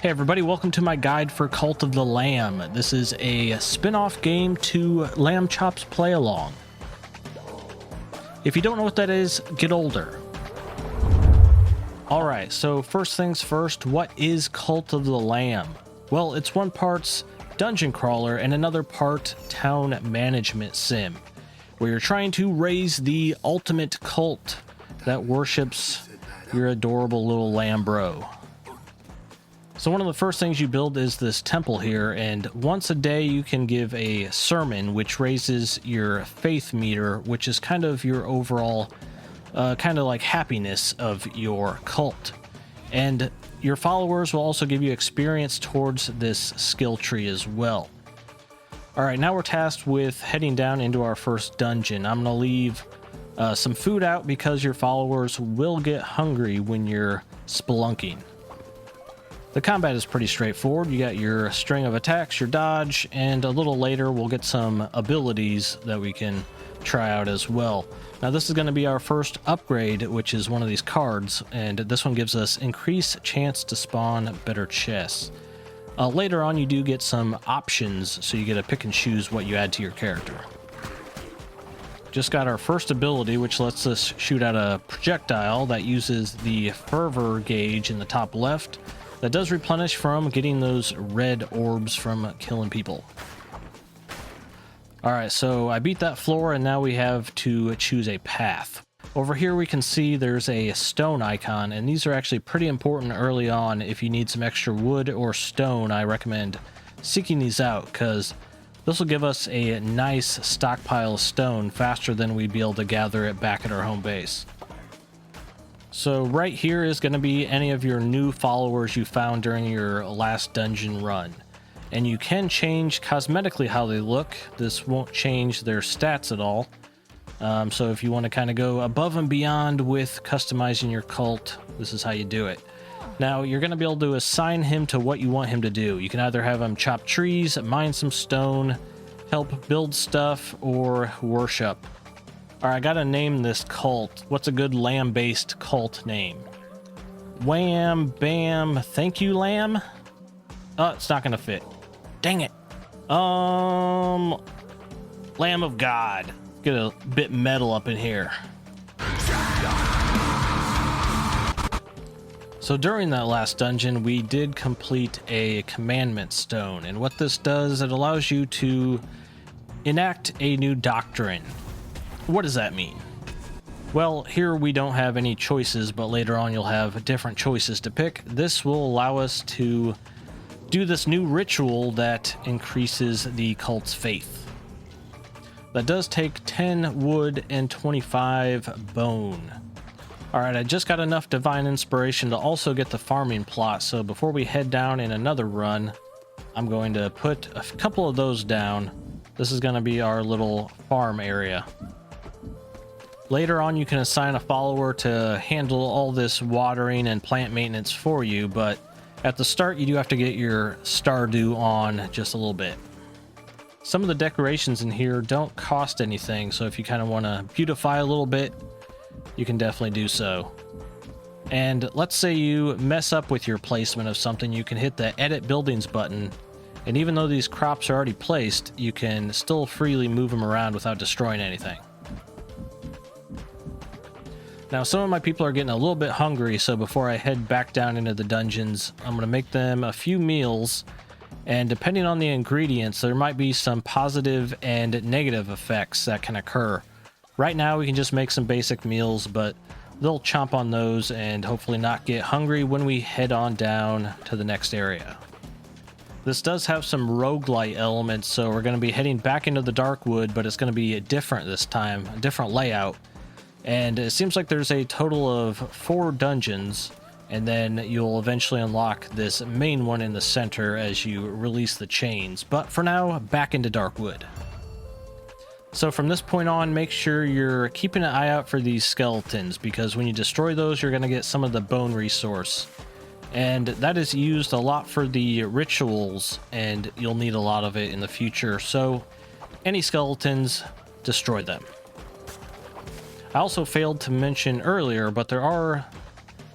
Hey everybody, welcome to my guide for Cult of the Lamb. This is a spin-off game to Lamb Chop's Play Along. If you don't know what that is, get older. Alright, so first things first, what is Cult of the Lamb? Well, it's one part's dungeon crawler and another part town management sim, where you're trying to raise the ultimate cult that worships your adorable little lamb bro. So one of the first things you build is this temple here, and once a day you can give a sermon which raises your faith meter, which is kind of your overall kind of like happiness of your cult. And your followers will also give you experience towards this skill tree as well. Alright, now we're tasked with heading down into our first dungeon. I'm going to leave some food out because your followers will get hungry when you're spelunking. The combat is pretty straightforward. You got your string of attacks, your dodge, and a little later we'll get some abilities that we can try out as well. Now this is going to be our first upgrade, which is one of these cards, and this one gives us increased chance to spawn better chests. Later on you do get some options, so you get to pick and choose what you add to your character. Just got our first ability, which lets us shoot out a projectile that uses the fervor gauge in the top left. That does replenish from getting those red orbs from killing people. Alright, so I beat that floor and now we have to choose a path. Over here we can see there's a stone icon, and these are actually pretty important early on. If you need some extra wood or stone, I recommend seeking these out, because this will give us a nice stockpile of stone faster than we'd be able to gather it back at our home base. So right here is going to be any of your new followers you found during your last dungeon run. And you can change cosmetically how they look. This won't change their stats at all. So if you want to kind of go above and beyond with customizing your cult, this is how you do it. Now you're going to be able to assign him to what you want him to do. You can either have him chop trees, mine some stone, help build stuff, or worship. Alright, I gotta name this cult. What's a good lamb-based cult name? Wham, bam, thank you, lamb? Oh, it's not gonna fit. Dang it. Lamb of God. Get a bit metal up in here. So during that last dungeon, we did complete a commandment stone. And what this does, it allows you to enact a new doctrine. What does that mean? Well, here we don't have any choices, but later on you'll have different choices to pick. This will allow us to do this new ritual that increases the cult's faith. That does take 10 wood and 25 bone. Alright, I just got enough divine inspiration to also get the farming plot, so before we head down in another run, I'm going to put a couple of those down. This is going to be our little farm area. Later on, you can assign a follower to handle all this watering and plant maintenance for you, but at the start, you do have to get your Stardew on just a little bit. Some of the decorations in here don't cost anything, so if you kind of want to beautify a little bit, you can definitely do so. And let's say you mess up with your placement of something, you can hit the Edit Buildings button, and even though these crops are already placed, you can still freely move them around without destroying anything. Now, some of my people are getting a little bit hungry, so before I head back down into the dungeons, I'm going to make them a few meals, and depending on the ingredients, there might be some positive and negative effects that can occur. Right now, we can just make some basic meals, but they'll chomp on those and hopefully not get hungry when we head on down to the next area. This does have some rogue-lite elements, so we're going to be heading back into the Darkwood, but it's going to be different this time, a different layout. And it seems like there's a total of 4 dungeons, and then you'll eventually unlock this main one in the center as you release the chains. But for now, back into Darkwood. So from this point on, make sure you're keeping an eye out for these skeletons, because when you destroy those, you're going to get some of the bone resource. And that is used a lot for the rituals, and you'll need a lot of it in the future. So any skeletons, destroy them. I also failed to mention earlier, but there are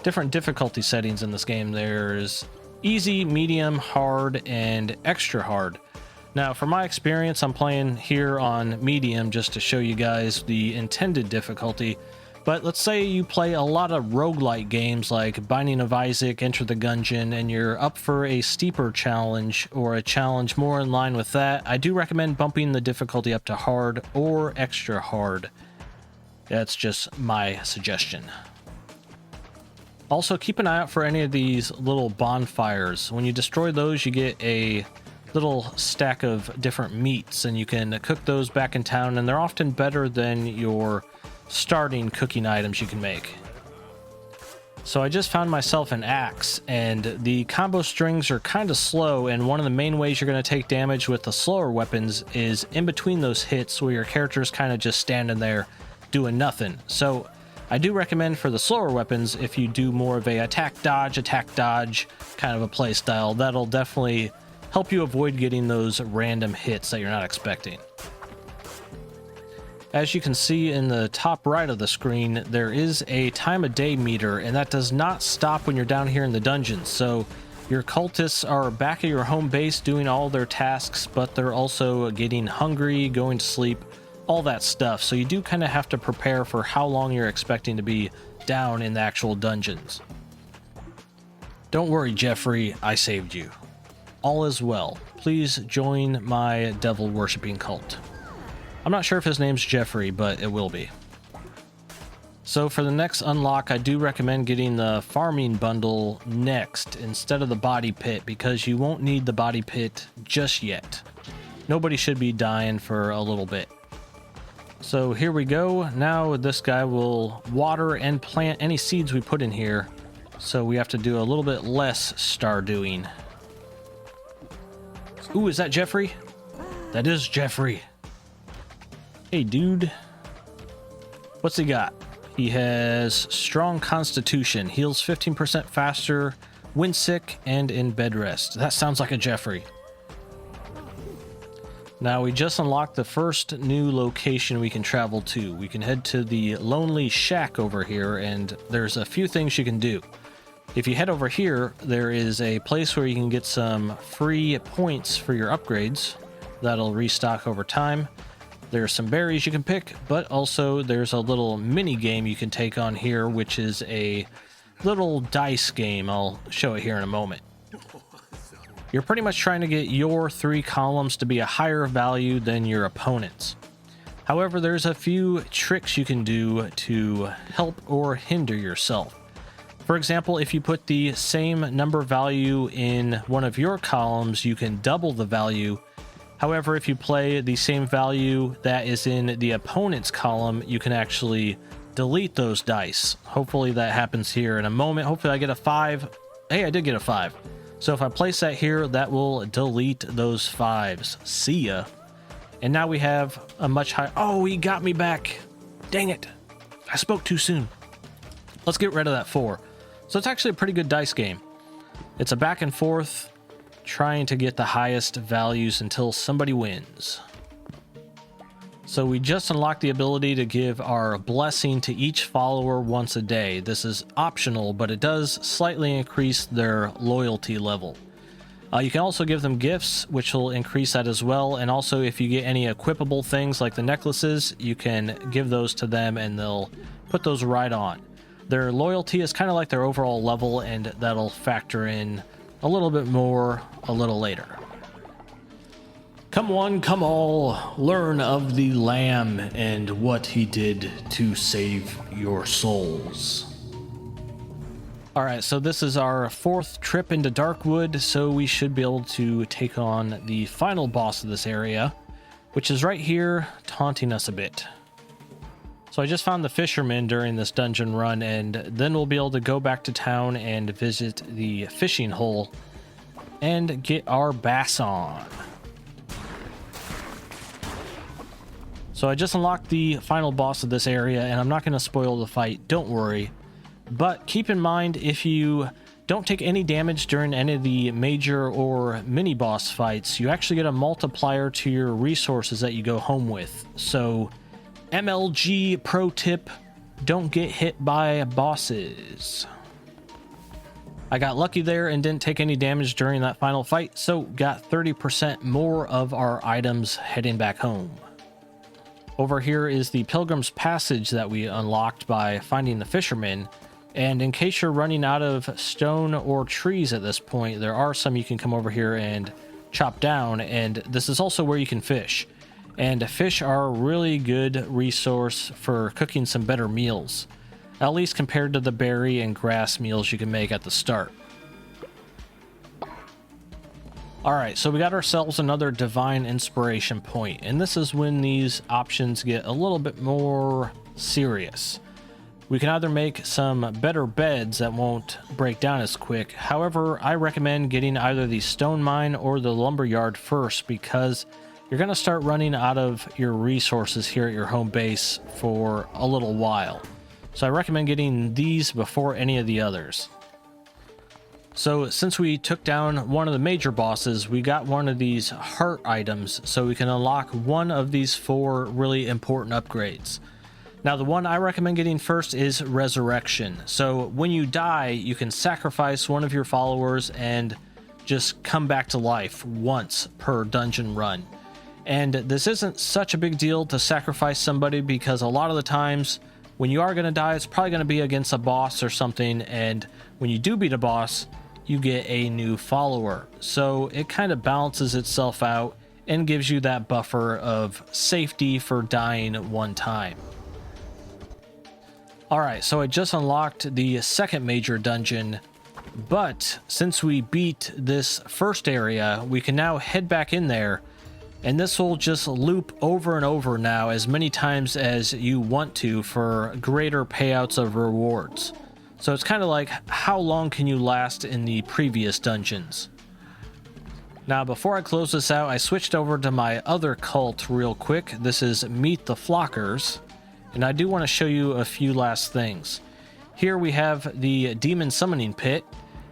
different difficulty settings in this game. There's easy, medium, hard, and extra hard. Now, for my experience, I'm playing here on medium just to show you guys the intended difficulty. But let's say you play a lot of roguelite games like Binding of Isaac, Enter the Gungeon, and you're up for a steeper challenge or a challenge more in line with that. I do recommend bumping the difficulty up to hard or extra hard. That's just my suggestion. Also, keep an eye out for any of these little bonfires. When you destroy those, you get a little stack of different meats, and you can cook those back in town, and they're often better than your starting cooking items you can make. So I just found myself an axe, and the combo strings are kind of slow, and one of the main ways you're going to take damage with the slower weapons is in between those hits where your character's kind of just standing there doing nothing. So I do recommend for the slower weapons, if you do more of a attack dodge kind of a play style, that'll definitely help you avoid getting those random hits that you're not expecting. As you can see in the top right of the screen, there is a time of day meter, and that does not stop when you're down here in the dungeons. So your cultists are back at your home base doing all their tasks, but they're also getting hungry, going to sleep, all that stuff. So you do kind of have to prepare for how long you're expecting to be down in the actual dungeons. Don't worry, Jeffrey, I saved you. All is well. Please join my devil worshipping cult. I'm not sure if his name's Jeffrey, but it will be. So for the next unlock, I do recommend getting the farming bundle next instead of the body pit, because you won't need the body pit just yet. Nobody should be dying for a little bit. So here we go. Now this guy will water and plant any seeds we put in here. So we have to do a little bit less star doing. Ooh, is that Jeffrey? That is Jeffrey. Hey, dude. What's he got? He has strong constitution, heals 15% faster, when sick, and in bed rest. That sounds like a Jeffrey. Now, we just unlocked the first new location we can travel to. We can head to the Lonely Shack over here, and there's a few things you can do. If you head over here, there is a place where you can get some free points for your upgrades. That'll restock over time. There's some berries you can pick, but also there's a little mini game you can take on here, which is a little dice game. I'll show it here in a moment. You're pretty much trying to get your 3 columns to be a higher value than your opponent's. However, there's a few tricks you can do to help or hinder yourself. For example, if you put the same number value in one of your columns, you can double the value. However, if you play the same value that is in the opponent's column, you can actually delete those dice. Hopefully that happens here in a moment. Hopefully I get a 5. Hey, I did get a 5. So if I place that here, that will delete those 5s. See ya. And now we have a much higher... Oh, he got me back. Dang it. I spoke too soon. Let's get rid of that 4. So it's actually a pretty good dice game. It's a back and forth, trying to get the highest values until somebody wins. So we just unlocked the ability to give our blessing to each follower once a day. This is optional, but it does slightly increase their loyalty level. You can also give them gifts, which will increase that as well. And also, if you get any equipable things like the necklaces, you can give those to them and they'll put those right on. Their loyalty is kind of like their overall level, and that'll factor in a little bit more a little later. Come one, come all, learn of the Lamb and what he did to save your souls. Alright, so this is our 4th trip into Darkwood, so we should be able to take on the final boss of this area, which is right here, taunting us a bit. So I just found the fisherman during this dungeon run, and then we'll be able to go back to town and visit the fishing hole and get our bass on. So I just unlocked the final boss of this area, and I'm not going to spoil the fight, don't worry. But keep in mind, if you don't take any damage during any of the major or mini boss fights, you actually get a multiplier to your resources that you go home with. So MLG pro tip, don't get hit by bosses. I got lucky there and didn't take any damage during that final fight, so got 30% more of our items heading back home. Over here is the Pilgrim's Passage that we unlocked by finding the fisherman. And in case you're running out of stone or trees at this point, there are some you can come over here and chop down, and this is also where you can fish. And fish are a really good resource for cooking some better meals, at least compared to the berry and grass meals you can make at the start. Alright, so we got ourselves another divine inspiration point, and this is when these options get a little bit more serious. We can either make some better beds that won't break down as quick. However, I recommend getting either the stone mine or the lumber yard first, because you're going to start running out of your resources here at your home base for a little while. So I recommend getting these before any of the others. So since we took down one of the major bosses, we got one of these heart items, so we can unlock one of these 4 really important upgrades. Now, the one I recommend getting first is Resurrection. So when you die, you can sacrifice one of your followers and just come back to life once per dungeon run. And this isn't such a big deal to sacrifice somebody, because a lot of the times when you are going to die, it's probably going to be against a boss or something, and when you do beat a boss, you get a new follower. So it kind of balances itself out and gives you that buffer of safety for dying one time. Alright, so I just unlocked the second major dungeon, but since we beat this first area, we can now head back in there, and this will just loop over and over now as many times as you want to for greater payouts of rewards. So it's kind of like, how long can you last in the previous dungeons? Now, before I close this out, I switched over to my other cult real quick. This is Meet the Flockers. And I do want to show you a few last things. Here we have the Demon Summoning Pit,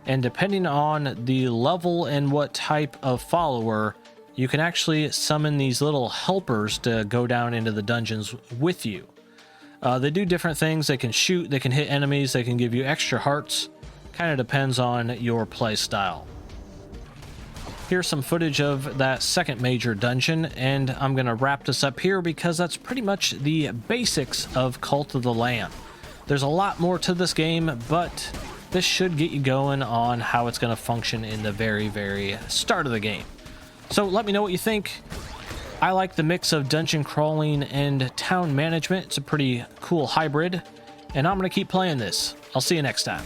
and depending on the level and what type of follower, you can actually summon these little helpers to go down into the dungeons with you. They do different things. They can shoot, they can hit enemies, they can give you extra hearts. Kind of depends on your play style. Here's some footage of that second major dungeon, and I'm going to wrap this up here because that's pretty much the basics of Cult of the Lamb. There's a lot more to this game, but this should get you going on how it's going to function in the very, very start of the game. So let me know what you think. I like the mix of dungeon crawling and town management. It's a pretty cool hybrid, and I'm going to keep playing this. I'll see you next time.